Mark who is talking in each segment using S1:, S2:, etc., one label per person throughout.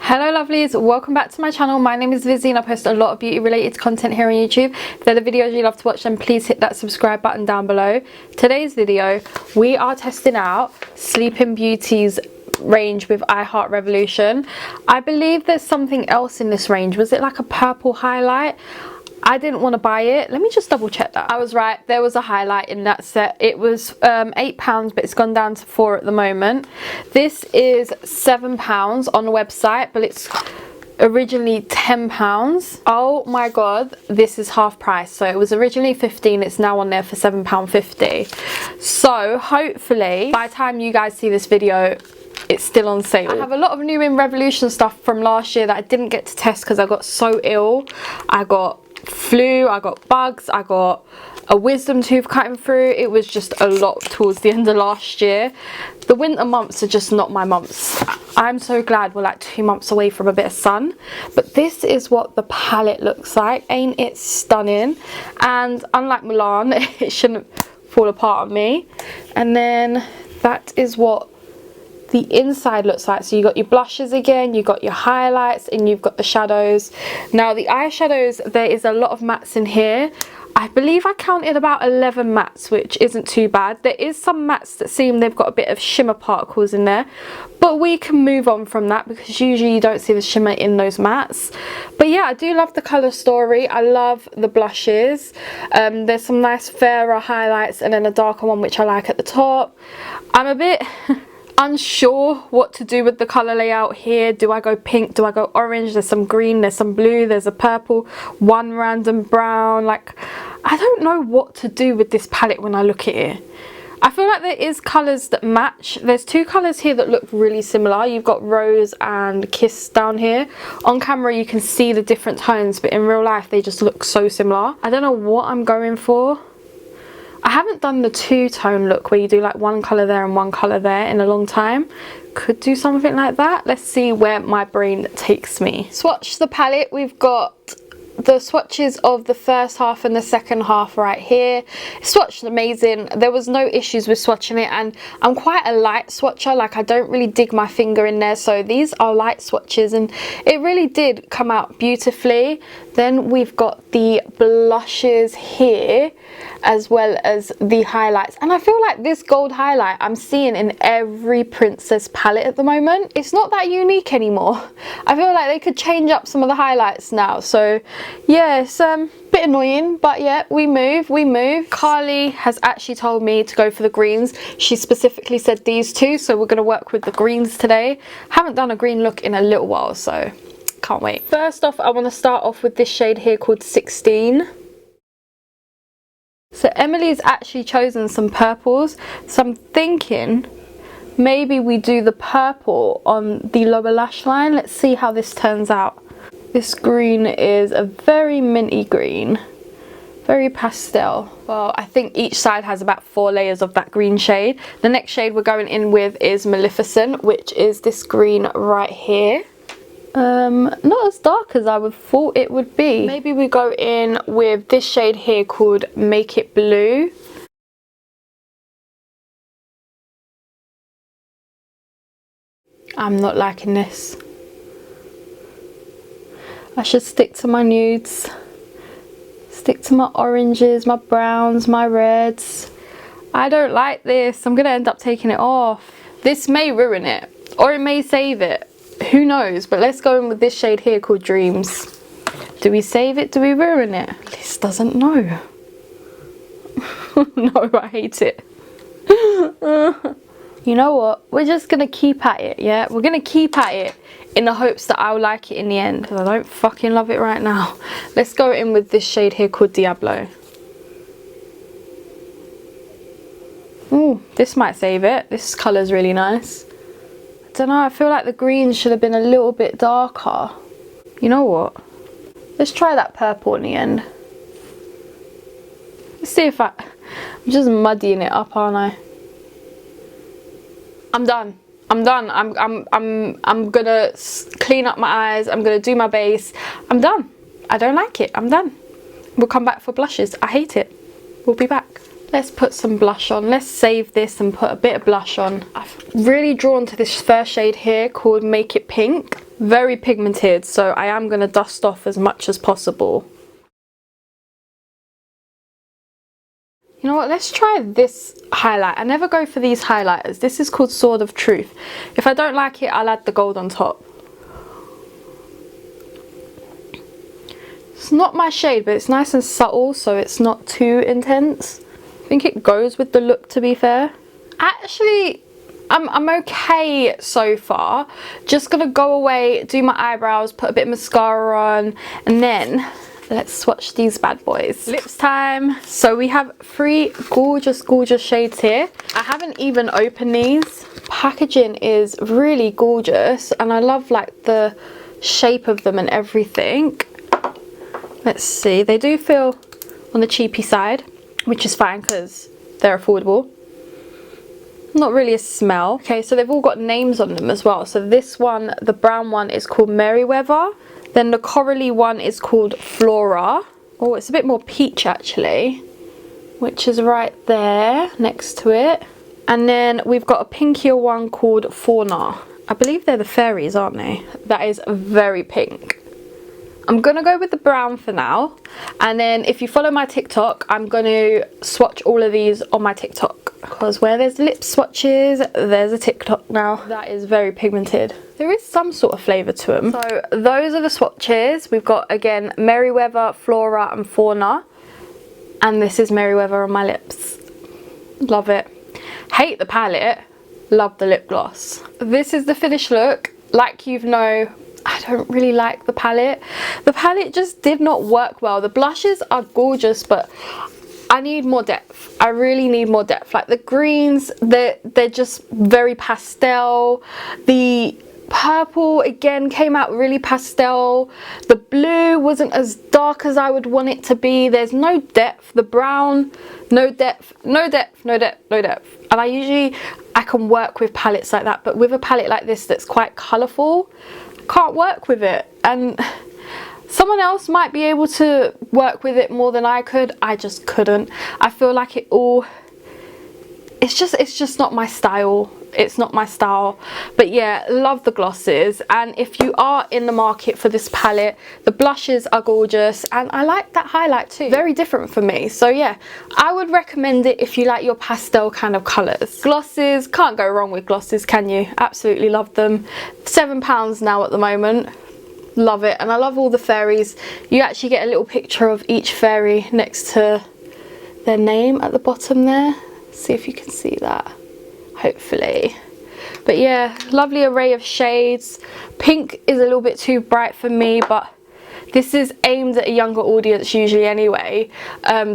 S1: Hello lovelies, welcome back to my channel. My name is Lizzie and I post a lot of beauty related content here on YouTube. If they're the videos you love to watch, then please hit that subscribe button down below. Today's video, we are testing out Sleeping Beauty's range with I Heart Revolution. I believe there's something else in this range. Was it like a purple highlight? I didn't want to buy it. Let me just double check that. I was right, there was a highlight in that set. It was £8, but it's gone down to £4 at the moment. This is £7 on the website, but it's originally £10. Oh my god, this is half price. So it was originally £15, it's now on there for £7.50. So hopefully by the time you guys see this video, it's still on sale. I have a lot of new in Revolution stuff from last year that I didn't get to test because I got so ill. I got flu, I got bugs, I got a wisdom tooth cutting through. It was just a lot towards the end of last year. The winter months are just not my months. I'm so glad we're like 2 months away from a bit of sun. But this is what the palette looks like. Ain't it stunning? And unlike Milan, it shouldn't fall apart on me. And then that is what the inside looks like. So you got your blushes again, you got your highlights, and you've got the shadows. Now the eyeshadows, there is a lot of mattes in here. I believe I counted about 11 mattes, which isn't too bad. There is some mattes that seem they've got a bit of shimmer particles in there, but we can move on from that because usually you don't see the shimmer in those mattes. But yeah, I do love the colour story. I love the blushes. There's some nice fairer highlights and then a darker one which I like at the top. I'm a bit unsure what to do with the color layout here. Do I go pink? Do I go orange? There's some green, there's some blue, there's a purple, one random brown. Like, I don't know what to do with this palette when I look at it. I feel like there is colors that match. There's two colors here that look really similar. You've got Rose and Kiss down here. On camera you can see the different tones, but in real life they just look so similar. I don't know what I'm going for. I haven't done the two-tone look where you do like one colour there and one colour there in a long time. Could do something like that. Let's see where my brain takes me. Swatch the palette. We've got the swatches of the first half and the second half right here. Swatched amazing. There was no issues with swatching it, and I'm quite a light swatcher. Like, I don't really dig my finger in there, so these are light swatches and it really did come out beautifully. Then we've got the blushes here as well as the highlights, and I feel like this gold highlight I'm seeing in every princess palette at the moment. It's not that unique anymore. I feel like they could change up some of the highlights now. So yeah, it's a bit annoying, but yeah, we move. Carly has actually told me to go for the greens. She specifically said these two, so we're going to work with the greens today. Haven't done a green look in a little while, so can't wait. First off, I want to start off with this shade here called 16. So Emily's actually chosen some purples, so I'm thinking maybe we do the purple on the lower lash line. Let's see how this turns out. This green is a very minty green, very pastel. Well, I think each side has about 4 layers of that green shade. The next shade we're going in with is Maleficent, which is this green right here. Not as dark as I would thought it would be. Maybe we go in with this shade here called Make It Blue. I'm not liking this. I should stick to my nudes, stick to my oranges, my browns, my reds. I don't like this. I'm gonna end up taking it off. This may ruin it, or it may save it. Who knows? But let's go in with this shade here called Dreams. Do we save it? Do we ruin it? Liz doesn't know. No, I hate it. You know what? We're just gonna keep at it, yeah? We're gonna keep at it in the hopes that I'll like it in the end, because I don't fucking love it right now. Let's go in with this shade here called Diablo. Ooh, this might save it. This colour's really nice. I don't know, I feel like the green should have been a little bit darker. You know what? Let's try that purple in the end. Let's see if I'm just muddying it up, aren't I? I'm done. I'm gonna clean up my eyes. I'm gonna do my base. I'm done. I don't like it. I'm done. We'll come back for blushes. I hate it. We'll be back. Let's put some blush on. Let's save this and put a bit of blush on. I've really drawn to this first shade here called Make It Pink. Very pigmented, so I am going to dust off as much as possible. You know what, let's try this highlight. I never go for these highlighters. This is called Sword of Truth. If I don't like it, I'll add the gold on top. It's not my shade, but it's nice and subtle, so it's not too intense. I think it goes with the look, to be fair. Actually, I'm okay so far. Just gonna go away, do my eyebrows, put a bit of mascara on, and then let's swatch these bad boys. Lips time. So we have 3 gorgeous shades here. I haven't even opened these. Packaging is really gorgeous, and I love like the shape of them and everything. Let's see, they do feel on the cheapy side, which is fine because they're affordable. Not really a smell. Okay, so they've all got names on them as well. So this one, the brown one, is called Merryweather. Then the corally one is called Flora. Oh, it's a bit more peach actually, which is right there next to it. And then we've got a pinkier one called Fauna. I believe they're the fairies, aren't they? That is very pink. I'm gonna go with the brown for now, and then if you follow my TikTok, I'm gonna swatch all of these on my TikTok, because where there's lip swatches, there's a TikTok now. That is very pigmented. There is some sort of flavour to them. So those are the swatches. We've got, again, Merryweather, Flora and Fauna, and this is Merryweather on my lips. Love it. Hate the palette, love the lip gloss. This is the finished look. Like you know, I don't really like the palette. The palette just did not work well. The blushes are gorgeous, but I need more depth. I really need more depth. Like the greens, they're just very pastel. The purple again came out really pastel. The blue wasn't as dark as I would want it to be. There's no depth. The brown, no depth, no depth, no depth, no depth. And I can work with palettes like that, but with a palette like this that's quite colourful, can't work with it. And someone else might be able to work with it more than I could. I just couldn't. I feel like it's just not my style. It's not my style. But yeah, love the glosses. And if you are in the market for this palette, the blushes are gorgeous, and I like that highlight too. Very different for me. So yeah, I would recommend it if you like your pastel kind of colours. Glosses, can't go wrong with glosses, can you? Absolutely love them. £7 now at the moment. Love it. And I love all the fairies. You actually get a little picture of each fairy next to their name at the bottom there. See if you can see that, hopefully. But yeah, lovely array of shades. Pink is a little bit too bright for me, but this is aimed at a younger audience usually anyway,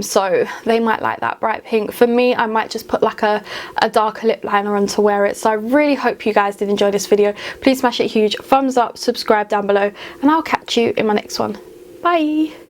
S1: so they might like that bright pink. For me, I might just put like a darker lip liner on to wear it. So I really hope you guys did enjoy this video. Please smash it huge, thumbs up, subscribe down below, and I'll catch you in my next one. Bye.